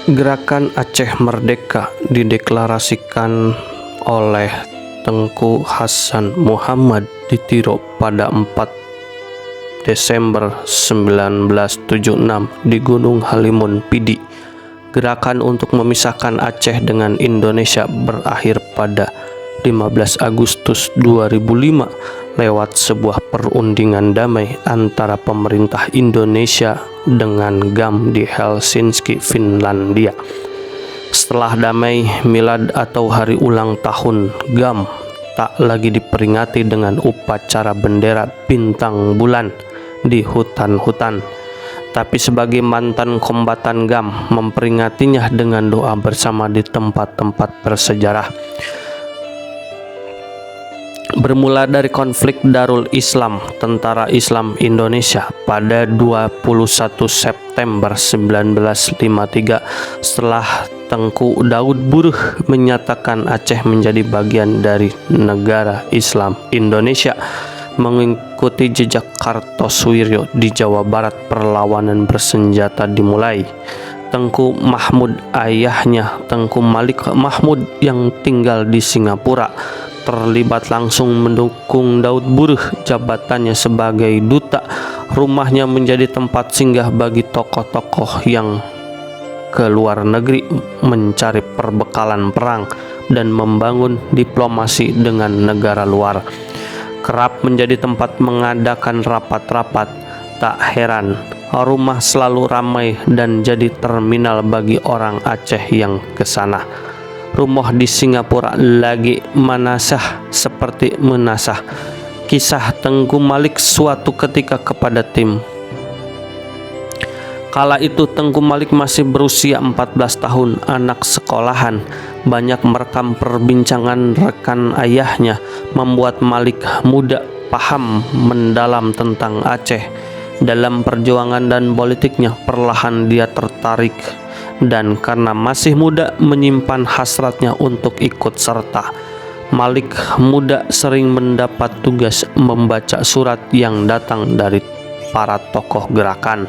Gerakan Aceh Merdeka dideklarasikan oleh Tengku Hasan Muhammad di Tiro pada 4 Desember 1976 di Gunung Halimun Pidi. Gerakan untuk memisahkan Aceh dengan Indonesia berakhir pada 15 Agustus 2005 lewat sebuah perundingan damai antara pemerintah Indonesia dengan GAM di Helsinki, Finlandia. Setelah damai milad atau hari ulang tahun GAM tak lagi diperingati dengan upacara bendera bintang bulan di hutan-hutan, tapi sebagai mantan kombatan GAM memperingatinya dengan doa bersama di tempat-tempat bersejarah. Bermula dari konflik Darul Islam Tentara Islam Indonesia pada 21 September 1953 setelah Tengku Daud Buruh menyatakan Aceh menjadi bagian dari negara Islam Indonesia. Mengikuti jejak Kartosuwiryo di Jawa Barat, perlawanan bersenjata dimulai. Tengku Mahmud, ayahnya Tengku Malik Mahmud yang tinggal di Singapura, terlibat langsung mendukung Daud Buruh. Jabatannya sebagai duta, rumahnya menjadi tempat singgah bagi tokoh-tokoh yang ke luar negeri mencari perbekalan perang dan membangun diplomasi dengan negara luar. Kerap menjadi tempat mengadakan rapat-rapat. Tak heran rumah selalu ramai dan jadi terminal bagi orang Aceh yang ke sana. Rumah di Singapura lagi manasah seperti menasah. Kisah Tengku Malik suatu ketika kepada tim. Kala itu Tengku Malik masih berusia 14 tahun, anak sekolahan. Banyak merekam perbincangan rekan ayahnya, membuat Malik muda paham mendalam tentang Aceh. Dalam perjuangan dan politiknya perlahan dia tertarik, dan karena masih muda menyimpan hasratnya untuk ikut serta. Malik muda sering mendapat tugas membaca surat yang datang dari para tokoh gerakan.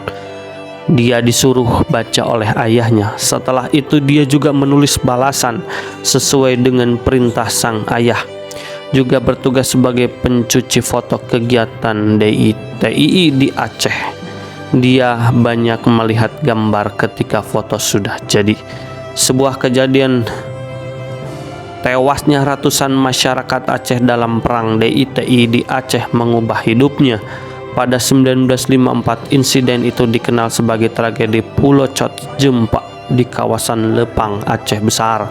Dia disuruh baca oleh ayahnya. Setelah itu dia juga menulis balasan sesuai dengan perintah sang ayah. Juga bertugas sebagai pencuci foto kegiatan DITII di Aceh. Dia banyak melihat gambar ketika foto sudah jadi. Sebuah kejadian tewasnya ratusan masyarakat Aceh dalam perang DITII di Aceh mengubah hidupnya. Pada 1954, insiden itu dikenal sebagai tragedi Pulo Cot Jempa di kawasan Lepang, Aceh Besar.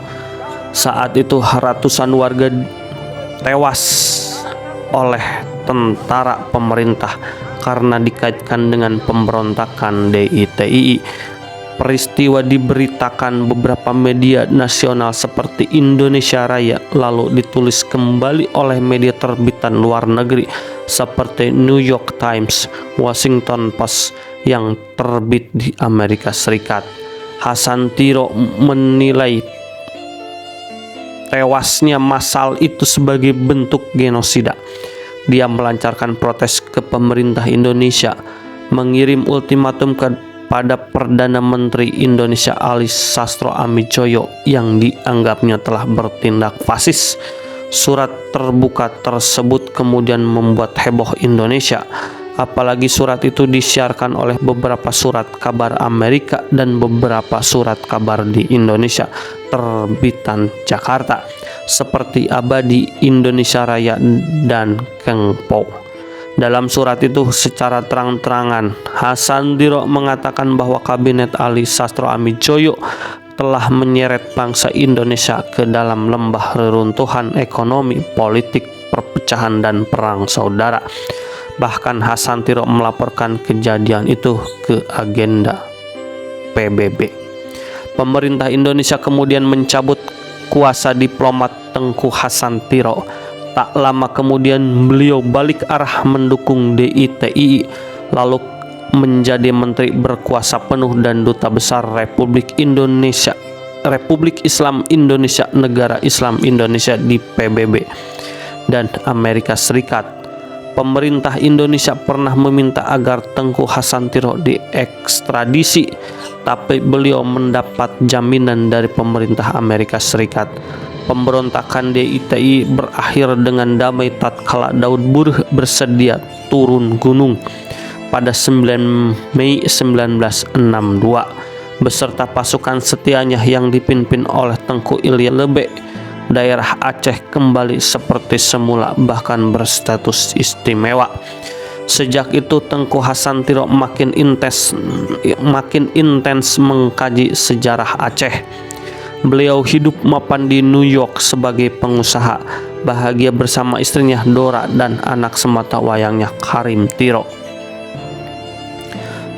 Saat itu ratusan warga tewas oleh tentara pemerintah karena dikaitkan dengan pemberontakan DITII. Peristiwa diberitakan beberapa media nasional seperti Indonesia Raya, lalu ditulis kembali oleh media terbitan luar negeri seperti New York Times, Washington Post yang terbit di Amerika Serikat. Hasan Tiro menilai tewasnya massal itu sebagai bentuk genosida. Dia melancarkan protes ke pemerintah Indonesia, mengirim ultimatum pada Perdana Menteri Indonesia Ali Sastro Amijoyo yang dianggapnya telah bertindak fasis. Surat terbuka tersebut kemudian membuat heboh Indonesia, apalagi surat itu disiarkan oleh beberapa surat kabar Amerika dan beberapa surat kabar di Indonesia terbitan Jakarta seperti Abadi, Indonesia Raya, dan Kengpo. Dalam surat itu secara terang-terangan Hasan Tiro mengatakan bahwa kabinet Ali Sastro Amijoyo telah menyeret bangsa Indonesia ke dalam lembah reruntuhan ekonomi, politik, perpecahan, dan perang saudara. Bahkan Hasan Tiro melaporkan kejadian itu ke agenda PBB. Pemerintah Indonesia kemudian mencabut kuasa diplomat Tengku Hasan Tiro. Tak lama kemudian beliau balik arah mendukung DITII, lalu menjadi menteri berkuasa penuh dan duta besar Republik Islam Indonesia, Negara Islam Indonesia di PBB dan Amerika Serikat. Pemerintah Indonesia pernah meminta agar Tengku Hasan Tiro diekstradisi tapi beliau mendapat jaminan dari pemerintah Amerika Serikat. Pemberontakan DITI berakhir dengan damai tatkala Daud Burh bersedia turun gunung pada 9 Mei 1962 beserta pasukan setianya yang dipimpin oleh Tengku Ilya Lebe. Daerah Aceh kembali seperti semula, bahkan berstatus istimewa. Sejak itu Tengku Hasantiro makin intens mengkaji sejarah Aceh. Beliau hidup mapan di New York sebagai pengusaha, bahagia bersama istrinya Dora dan anak semata wayangnya Karim Tiro.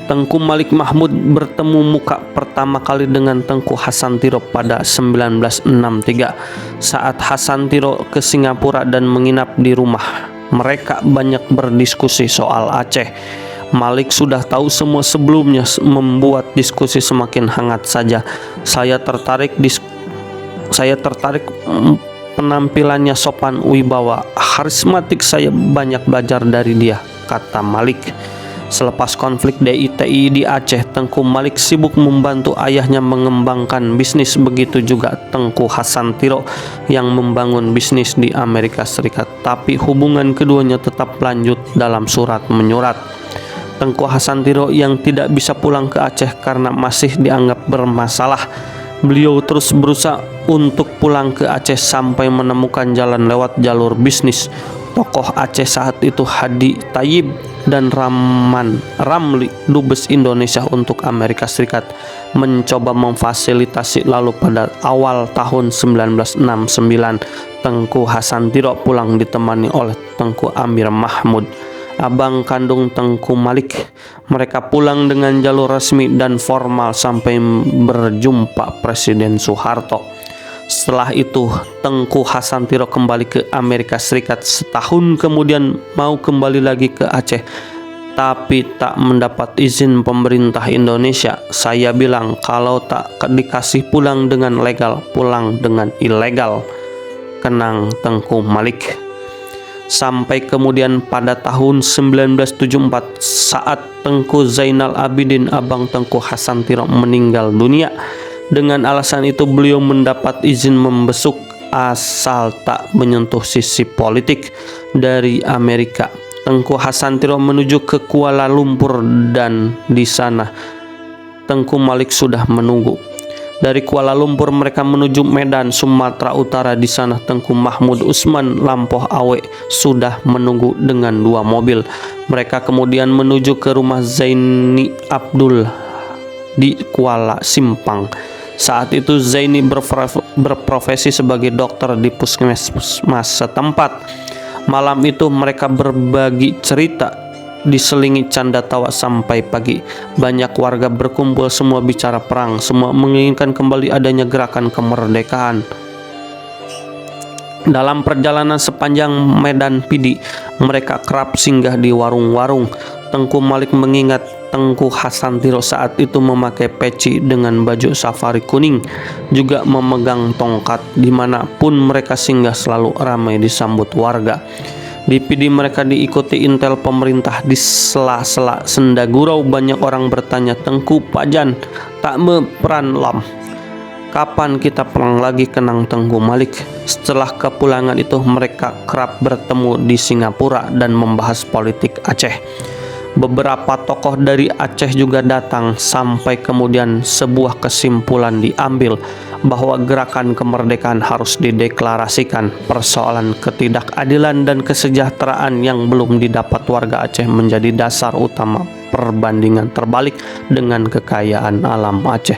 Tengku Malik Mahmud bertemu muka pertama kali dengan Tengku Hasantiro pada 1963 saat Hasantiro ke Singapura dan menginap di rumah. Mereka banyak berdiskusi soal Aceh. Malik sudah tahu semua sebelumnya, membuat diskusi semakin hangat saja. Saya tertarik penampilannya sopan, wibawa, karismatik. Saya banyak belajar dari dia, kata Malik. Selepas konflik DITI di Aceh, Tengku Malik sibuk membantu ayahnya mengembangkan bisnis, begitu juga Tengku Hasantiro yang membangun bisnis di Amerika Serikat. Tapi hubungan keduanya tetap lanjut dalam surat menyurat. Tengku Hasantiro yang tidak bisa pulang ke Aceh karena masih dianggap bermasalah. Beliau terus berusaha untuk pulang ke Aceh sampai menemukan jalan lewat jalur bisnis. Tokoh Aceh saat itu Hadi Thayyib dan Ramli, Dubes Indonesia untuk Amerika Serikat, mencoba memfasilitasi. Lalu pada awal tahun 1969 Tengku Hasantiro pulang ditemani oleh Tengku Amir Mahmud, abang kandung Tengku Malik. Mereka pulang dengan jalur resmi dan formal sampai berjumpa Presiden Soeharto. Setelah itu Tengku Hasantiro kembali ke Amerika Serikat. Setahun kemudian mau kembali lagi ke Aceh, tapi tak mendapat izin pemerintah Indonesia. Saya bilang kalau tak dikasih pulang dengan legal, pulang dengan ilegal, kenang Tengku Malik. Sampai kemudian pada tahun 1974 saat Tengku Zainal Abidin, abang Tengku Hasantiro, meninggal dunia. Dengan alasan itu beliau mendapat izin membesuk asal tak menyentuh sisi politik dari Amerika. Tengku Hasantiro menuju ke Kuala Lumpur dan di sana Tengku Malik sudah menunggu. Dari Kuala Lumpur mereka menuju Medan, Sumatera Utara. Di sana Tengku Mahmud Usman Lampoh Awe sudah menunggu dengan 2 mobil. Mereka kemudian menuju ke rumah Zaini Abdul di Kuala Simpang. Saat itu Zaini berprofesi sebagai dokter di puskesmas setempat. Malam itu mereka berbagi cerita, diselingi canda tawa sampai pagi. Banyak warga berkumpul, semua bicara perang, semua menginginkan kembali adanya gerakan kemerdekaan. Dalam perjalanan sepanjang Medan Pidi, mereka kerap singgah di warung-warung. Tengku Malik mengingat Tengku Hasantiro saat itu memakai peci dengan baju safari kuning, juga memegang tongkat. Dimanapun mereka singgah selalu ramai disambut warga. Di Pidi mereka diikuti intel pemerintah. Di sela-sela senda gurau banyak orang bertanya, Tengku Pajan tak meperan lam, kapan kita perang lagi, kenang Tengku Malik. Setelah kepulangan itu mereka kerap bertemu di Singapura dan membahas politik Aceh. Beberapa tokoh dari Aceh juga datang, sampai kemudian sebuah kesimpulan diambil bahwa gerakan kemerdekaan harus dideklarasikan. Persoalan ketidakadilan dan kesejahteraan yang belum didapat warga Aceh menjadi dasar utama perbandingan terbalik dengan kekayaan alam Aceh.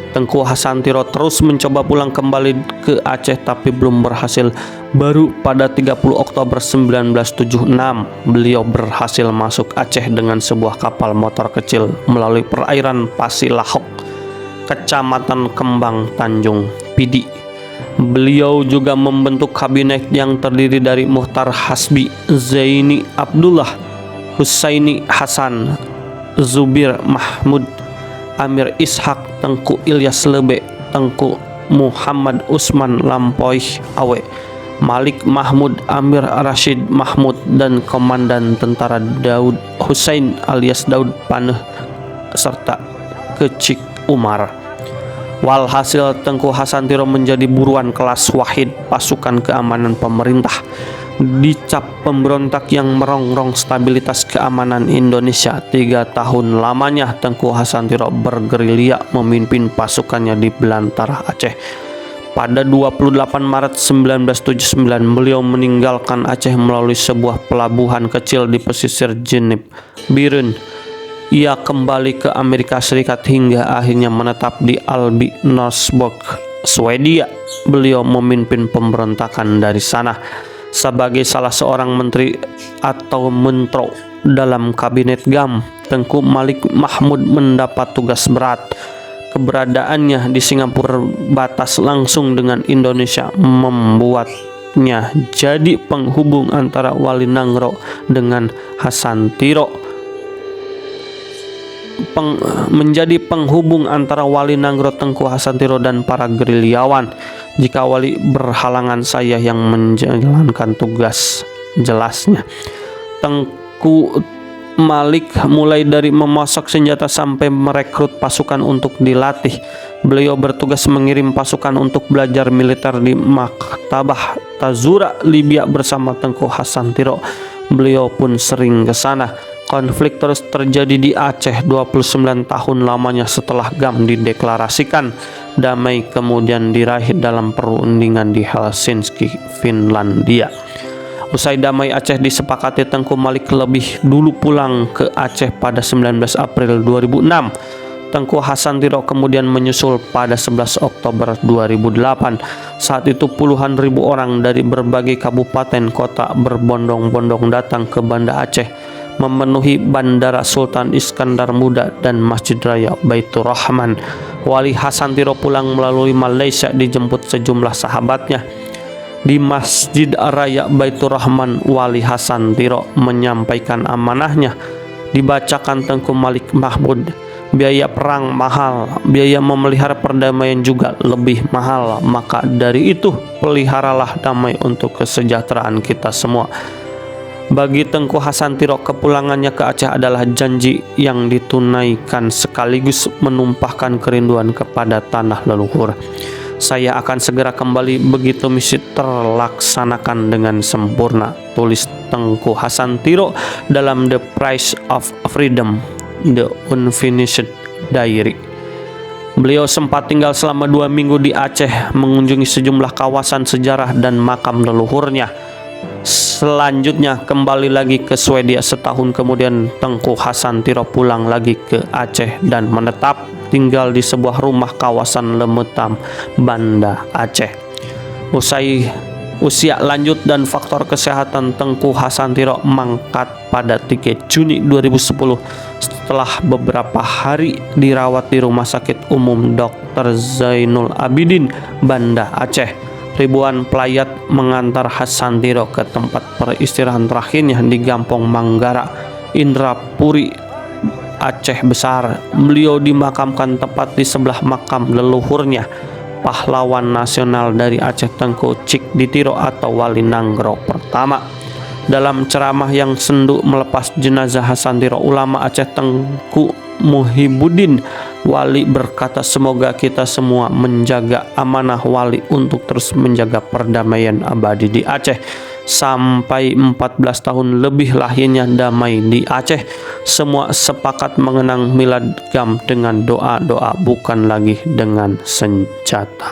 Tengku Hasantiro terus mencoba pulang kembali ke Aceh tapi belum berhasil. Baru pada 30 Oktober 1976 beliau berhasil masuk Aceh dengan sebuah kapal motor kecil melalui perairan Pasilahok, Kecamatan Kembang Tanjung, Pidi. Beliau juga membentuk kabinet yang terdiri dari Muhtar Hasbi, Zaini Abdullah, Husaini Hasan, Zubir Mahmud, Amir Ishak, Tengku Ilyas Lebe, Tengku Muhammad Usman Lampoih Awe, Malik Mahmud, Amir Rashid Mahmud, dan Komandan Tentara Daud Hussein alias Daud Paneh serta Umar. Walhasil Tengku Hasantiro menjadi buruan kelas wahid pasukan keamanan pemerintah. Dicap pemberontak yang merongrong stabilitas keamanan Indonesia. 3 tahun lamanya Tengku Hasantiro bergerilya memimpin pasukannya di belantara Aceh. Pada 28 Maret 1979 beliau meninggalkan Aceh melalui sebuah pelabuhan kecil di pesisir Jeneb, Birun. Ia kembali ke Amerika Serikat hingga akhirnya menetap di Alby, Norsborg, Swedia. Beliau memimpin pemberontakan dari sana. Sebagai salah seorang menteri atau mentro dalam kabinet GAM, Tengku Malik Mahmud mendapat tugas berat. Keberadaannya di Singapura batas langsung dengan Indonesia membuatnya jadi penghubung antara Walinangro dengan Hasantiro. Menjadi penghubung antara Walinangro, Tengku Hasantiro dan para gerilyawan. Jika Wali berhalangan, saya yang menjalankan tugas, jelasnya. Tengku Malik mulai dari memasok senjata sampai merekrut pasukan untuk dilatih. Beliau bertugas mengirim pasukan untuk belajar militer di Maktabah Tazura, Libya bersama Tengku Hasantiro. Beliau pun sering ke sana. Konflik terus terjadi di Aceh 29 tahun lamanya setelah GAM dideklarasikan. Damai kemudian diraih dalam perundingan di Helsinki, Finlandia. Usai damai Aceh disepakati, Tengku Malik lebih dulu pulang ke Aceh pada 19 April 2006. Tengku Hasantiro kemudian menyusul pada 11 Oktober 2008. Saat itu puluhan ribu orang dari berbagai kabupaten kota berbondong-bondong datang ke Banda Aceh, memenuhi Bandara Sultan Iskandar Muda dan Masjid Raya Baitur Rahman. Wali Hasantiro pulang melalui Malaysia dijemput sejumlah sahabatnya. Di Masjid Raya Baitur Rahman, Wali Hasantiro menyampaikan amanahnya. Dibacakan Tengku Malik Mahmud, biaya perang mahal, biaya memelihara perdamaian juga lebih mahal. Maka dari itu peliharalah damai untuk kesejahteraan kita semua. Bagi Tengku Hasantiro, kepulangannya ke Aceh adalah janji yang ditunaikan sekaligus menumpahkan kerinduan kepada tanah leluhur. Saya akan segera kembali begitu misi terlaksanakan dengan sempurna, tulis Tengku Hasantiro dalam The Price of Freedom, The Unfinished Diary. Beliau sempat tinggal selama 2 minggu di Aceh, mengunjungi sejumlah kawasan sejarah dan makam leluhurnya. Selanjutnya kembali lagi ke Swedia. Setahun kemudian Tengku Hasantiro pulang lagi ke Aceh dan menetap tinggal di sebuah rumah kawasan Lemetam, Banda Aceh. Usai usia lanjut dan faktor kesehatan, Tengku Hasantiro mangkat pada 3 Juni 2010 setelah beberapa hari dirawat di Rumah Sakit Umum Dr. Zainul Abidin, Banda Aceh. Ribuan pelayat mengantar Hasantiro ke tempat peristirahatan terakhirnya di Gampong Manggara, Indrapuri, Aceh Besar. Beliau dimakamkan tepat di sebelah makam leluhurnya, pahlawan nasional dari Aceh, Tengku Cik Ditiro atau Walinangro pertama. Dalam ceramah yang sendu melepas jenazah Hasantiro, ulama Aceh Tengku Muhyiddin Wali berkata, semoga kita semua menjaga amanah Wali untuk terus menjaga perdamaian abadi di Aceh. Sampai 14 tahun lebih lahirnya damai di Aceh. Semua sepakat mengenang milad GAM dengan doa-doa, bukan lagi dengan senjata.